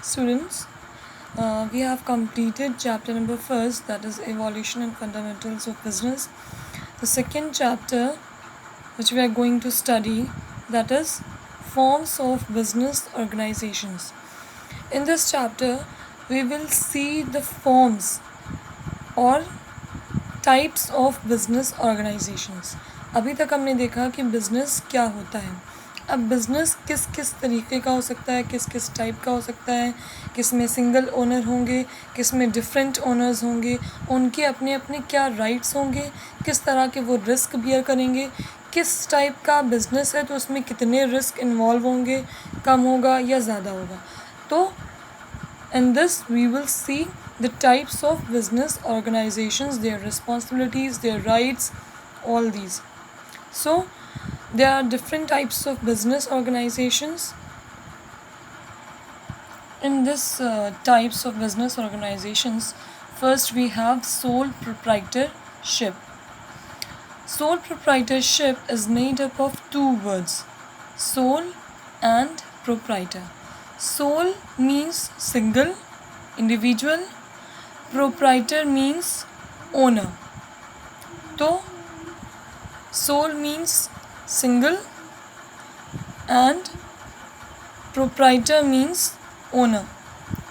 Students, we have completed chapter number first, that is evolution and fundamentals of business. The second chapter which we are going to study, that is forms of business organizations. In this chapter we will see the forms or types of business organisations. अभी तक हमने देखा कि business क्या होता है. अब business किस किस तरीके का हो सकता है, किस किस टाइप का हो सकता है, किस में सिंगल ओनर होंगे, किस में डिफरेंट ओनर्स होंगे, उनके अपने अपने क्या राइट्स होंगे, किस तरह के वो रिस्क बियर करेंगे, किस टाइप का बिज़नेस है तो उसमें कितने रिस्क इन्वॉल्व होंगे, कम होगा या ज़्यादा होगा. तो in this we will see the types of business organizations, their responsibilities, their rights, all these. So there are different types of business organizations. In this types of business organizations, first we have sole proprietorship. Sole proprietorship is made up of two words, sole and proprietor. Sole means single, individual. Proprietor means owner. तो sole means single and proprietor means owner,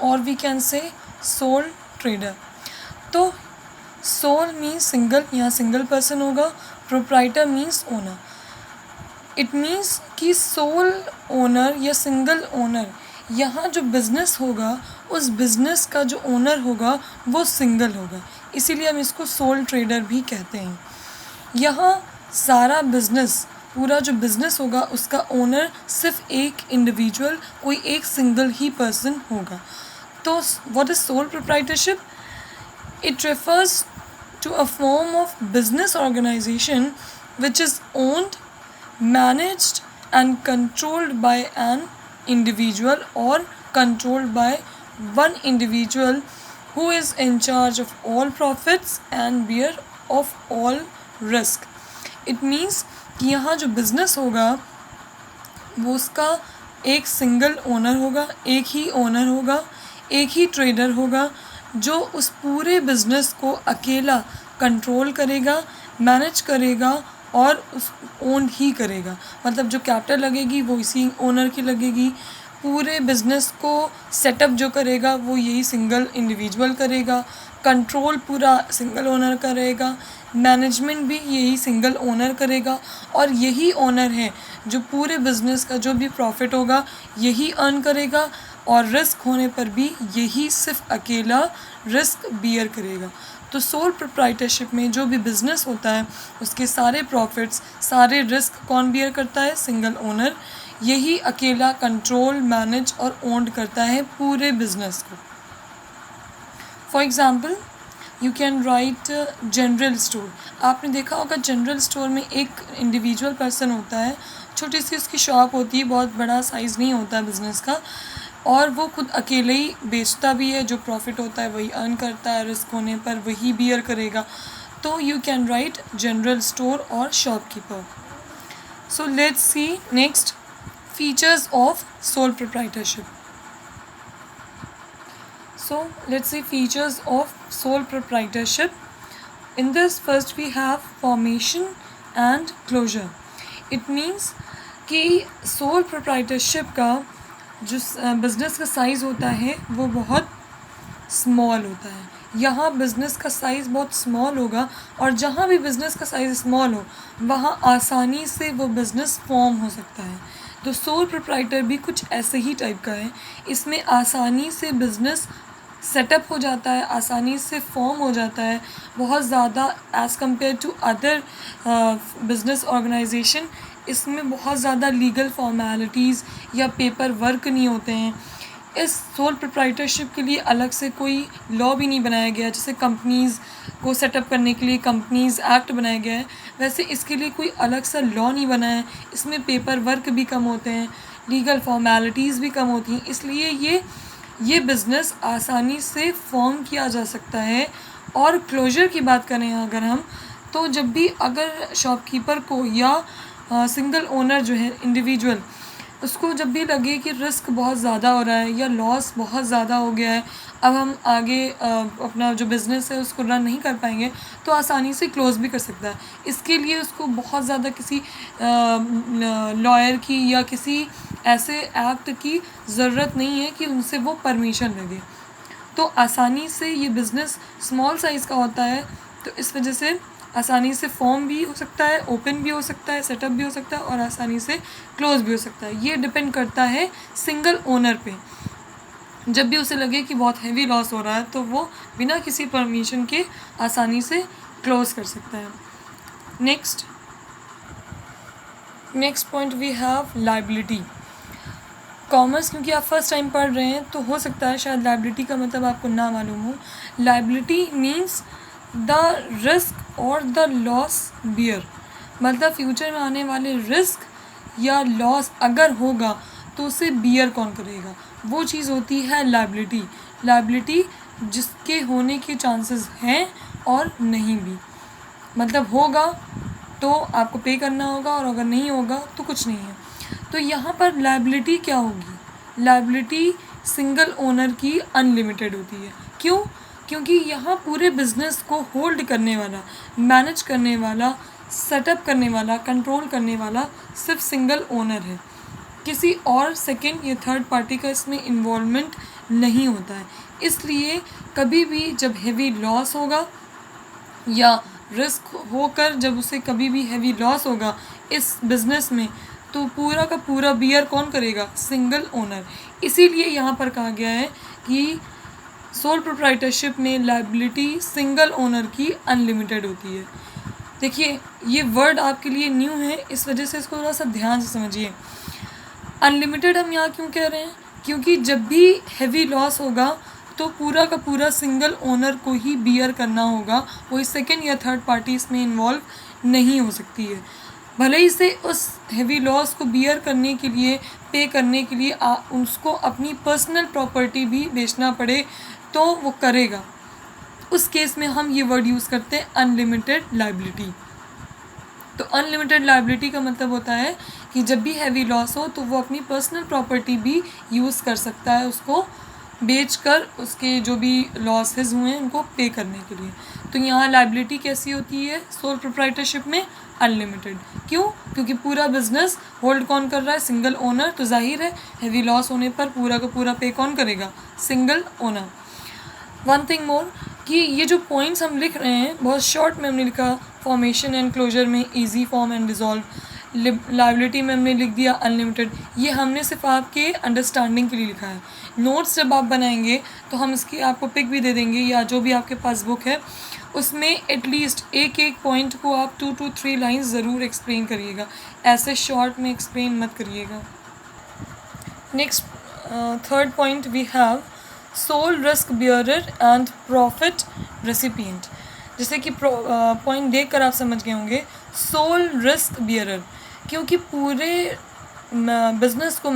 or we can say sole trader. तो sole means single, यहाँ single person होगा. Proprietor means owner. It means कि soul owner या single owner, यहाँ जो business होगा उस बिज़नेस का जो ओनर होगा वो सिंगल होगा, इसीलिए हम इसको सोल ट्रेडर भी कहते हैं. यहाँ सारा बिज़नेस, पूरा जो बिज़नेस होगा उसका ओनर सिर्फ एक इंडिविजुअल, कोई एक सिंगल ही पर्सन होगा. तो what is sole proprietorship? It refers to a form of business organisation which is owned, managed and controlled by an individual or controlled by one individual who is in charge of all profits and bear of all risk. It means कि यहाँ जो business होगा वो उसका एक single owner होगा, एक ही owner होगा, एक ही ट्रेडर होगा जो उस पूरे बिज़नेस को अकेला कंट्रोल करेगा, मैनेज करेगा और उस ओन ही करेगा. मतलब जो कैपिटल लगेगी वो इसी ओनर की लगेगी, पूरे बिज़नेस को सेटअप जो करेगा वो यही सिंगल इंडिविजुअल करेगा, कंट्रोल पूरा सिंगल ओनर करेगा, मैनेजमेंट भी यही सिंगल ओनर करेगा, और यही ओनर है जो पूरे बिज़नेस का जो भी प्रॉफिट होगा यही अर्न करेगा, और रिस्क होने पर भी यही सिर्फ अकेला रिस्क बियर करेगा. तो सोल प्रोप्राइटरशिप में जो भी बिज़नेस होता है उसके सारे प्रॉफिट्स, सारे रिस्क कौन बियर करता है? Single owner. यही अकेला कंट्रोल, मैनेज और ओन्ड करता है पूरे बिज़नेस को. For example you can write general store. आपने देखा होगा जनरल स्टोर में एक इंडिविजुअल पर्सन होता है, छोटी सी उसकी शॉप होती है, बहुत बड़ा साइज़ नहीं होता बिज़नेस का, और वो खुद अकेले ही बेचता भी है, जो प्रॉफिट होता है वही अर्न करता है, रिस्क होने पर वही बियर करेगा. तो you can write general store और shopkeeper. So let's see next features of sole proprietorship. So let's see features of sole proprietorship. In this first we have formation and closure. It means कि sole proprietorship का जो business का size होता है वो बहुत small होता है. यहाँ बिज़नेस का साइज़ बहुत स्मॉल होगा, और जहाँ भी बिज़नेस का साइज़ स्मॉल हो वहाँ आसानी से वो बिज़नेस फॉर्म हो सकता है. तो सोल प्रोप्राइटर भी कुछ ऐसे ही टाइप का है. इसमें आसानी से बिज़नेस सेटअप हो जाता है, आसानी से फॉर्म हो जाता है, बहुत ज़्यादा as compare to other business organisation. इसमें बहुत ज़्यादा लीगल फॉर्मेलिटीज़ या पेपर वर्क नहीं होते हैं. इस सोल प्रोप्राइटरशिप के लिए अलग से कोई लॉ भी नहीं बनाया गया. जैसे कंपनीज़ को सेटअप करने के लिए कंपनीज़ एक्ट बनाया गया है, वैसे इसके लिए कोई अलग सा लॉ नहीं बना है. इसमें पेपर वर्क भी कम होते हैं, लीगल फॉर्मेलिटीज़ भी कम होती हैं, इसलिए ये बिज़नेस आसानी से फॉर्म किया जा सकता है. और क्लोजर की बात करें अगर हम, तो जब भी अगर शॉपकीपर को या सिंगल ओनर जो है इंडिविजुअल उसको जब भी लगे कि रिस्क बहुत ज़्यादा हो रहा है या लॉस बहुत ज़्यादा हो गया है, अब हम आगे अपना जो बिज़नेस है उसको रन नहीं कर पाएंगे, तो आसानी से क्लोज़ भी कर सकता है। इसके लिए उसको बहुत ज़्यादा किसी लॉयर की या किसी ऐसे एक्ट की ज़रूरत नहीं है कि उनसे वो परमिशन लगे। तो आसानी से ये बिज़नेस स्मॉल साइज़ का होता है, तो इस वजह से आसानी से फॉर्म भी हो सकता है, ओपन भी हो सकता है, सेटअप भी हो सकता है और आसानी से क्लोज़ भी हो सकता है। ये डिपेंड करता है सिंगल ओनर पे। जब भी उसे लगे कि बहुत हैवी लॉस हो रहा है, तो वो बिना किसी परमिशन के आसानी से क्लोज़ कर सकता है। Next point we have liability. Commerce क्योंकि आप फर्स्ट टाइम पढ़ रहे हैं, तो हो सकता है शायद लायबिलिटी का मतलब आपको ना मालूम हो। लायबिलिटी मीन्स द रिस्क और द लॉस बियर, मतलब फ्यूचर में आने वाले रिस्क या लॉस अगर होगा तो उसे बियर कौन करेगा, वो चीज़ होती है लायबिलिटी। लायबिलिटी जिसके होने के चांसेस हैं और नहीं भी, मतलब होगा तो आपको पे करना होगा और अगर नहीं होगा तो कुछ नहीं है। तो यहाँ पर लायबिलिटी क्या होगी? लायबिलिटी सिंगल ओनर की अनलिमिटेड होती है। क्यों? क्योंकि यहाँ पूरे बिज़नेस को होल्ड करने वाला, मैनेज करने वाला, सेटअप करने वाला, कंट्रोल करने वाला सिर्फ सिंगल ओनर है। किसी और सेकंड या थर्ड पार्टी का इसमें इन्वॉल्वमेंट नहीं होता है। इसलिए कभी भी जब हेवी लॉस होगा या रिस्क होकर जब उसे कभी भी हैवी लॉस होगा इस बिज़नेस में, तो पूरा का पूरा बियर कौन करेगा? Single owner. इसीलिए यहाँ पर कहा गया है कि सोल प्रोप्राइटरशिप में लायबिलिटी सिंगल ओनर की अनलिमिटेड होती है। देखिए, ये वर्ड आपके लिए न्यू है, इस वजह से इसको थोड़ा सा ध्यान से समझिए। अनलिमिटेड हम यहाँ क्यों कह रहे हैं? क्योंकि जब भी हैवी लॉस होगा तो पूरा का पूरा सिंगल ओनर को ही बियर करना होगा, कोई सेकंड या थर्ड पार्टी इसमें इन्वॉल्व नहीं हो सकती है। भले ही से उस हैवी लॉस को बियर करने के लिए, पे करने के लिए उसको अपनी पर्सनल प्रॉपर्टी भी बेचना पड़े तो वो करेगा। उस केस में हम ये वर्ड यूज़ करते हैं अनलिमिटेड लायबिलिटी। तो अनलिमिटेड लायबिलिटी का मतलब होता है कि जब भी हैवी लॉस हो तो वो अपनी पर्सनल प्रॉपर्टी भी यूज़ कर सकता है, उसको बेचकर उसके जो भी लॉसेस हुए हैं उनको पे करने के लिए। तो यहाँ लायबिलिटी कैसी होती है सोल प्रोप्राइटरशिप में? अनलिमिटेड। क्यों? क्योंकि पूरा बिजनेस होल्ड कौन कर रहा है? Single owner. तो जाहिर है हैवी लॉस होने पर पूरा का पूरा पे कौन करेगा? Single owner. One thing more कि ये जो पॉइंट्स हम लिख रहे हैं बहुत शॉर्ट में हमने लिखा। फॉर्मेशन एंड क्लोजर में easy form and dissolve, liability में हमने लिख दिया अनलिमिटेड। ये हमने सिर्फ आपके अंडरस्टैंडिंग के लिए लिखा है। नोट्स जब आप बनाएंगे तो हम इसकी आपको पिक भी दे देंगे, या जो भी आपके पास बुक है उसमें एटलीस्ट एक एक पॉइंट को आप 2 to 3 लाइन्स ज़रूर एक्सप्लेन करिएगा, ऐसे शॉर्ट में एक्सप्लेन मत करिएगा। Next third point we have sole risk bearer and profit recipient. जैसे कि पॉइंट देख कर आप समझ गए होंगे सोल रिस्क बियरर, क्योंकि पूरे बिजनेस को